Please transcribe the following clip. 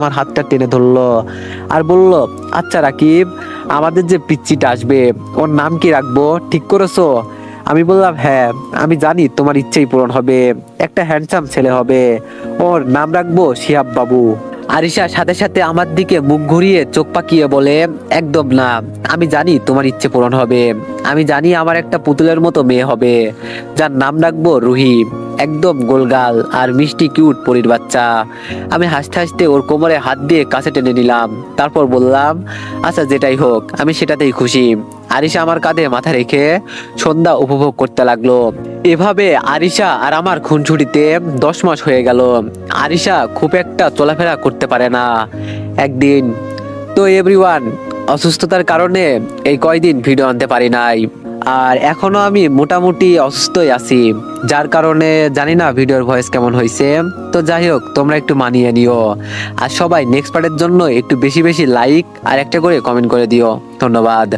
আমার হাতটা টেনে ধরলো আর বলল, আচ্ছা রাকিব, আমাদের যে পিচ্চিটা আসবে ওর নাম কি রাখবো ঠিক করেছো? আমি বললাম, হ্যাঁ, আমি জানি তোমার ইচ্ছেই পূরণ হবে, একটা হ্যান্ডসাম ছেলে হবে, ওর নাম রাখবো শিহাব বাবু। আরিশা সাথে সাথে আমার দিকে মুখ ঘুরিয়ে চোখ পাকিয়ে বলে, একদম না, আমি জানি তোমার ইচ্ছে পূরণ হবে, আমি জানি আমার একটা পুতুলের মতো মেয়ে হবে, যার নাম রাখবো রুহি, একদম গোলগাল আর মিষ্টি কিউট পরীর বাচ্চা। আমি হাসতে হাসতে ওর কোমরে হাত দিয়ে কাছে টেনে নিলাম, তারপর বললাম, আচ্ছা যেটাই হোক আমি সেটাতেই খুশি। আরিশা আমার কাঁধে মাথা রেখে সন্ধ্যা উপভোগ করতে লাগলো। এভাবে আরিশা আর আমার খুনছুটিতে 10 মাস হয়ে গেল। আরিশা খুব একটা চলাফেরা করতে পারে না। একদিন তো এভরিওয়ান, অসুস্থতার কারণে এই কয়দিন ভিডিও আনতে পারি নাই, আর এখনো আমি মোটামুটি অসুস্থই আছি, যার কারণে জানি না ভিডিওর ভয়েস কেমন হয়েছে। তো যাই হোক, তোমরা একটু মানিয়ে নিও, আর সবাই নেক্সট পার্টের জন্য একটু বেশি বেশি লাইক আর একটা করে কমেন্ট করে দিও। ধন্যবাদ।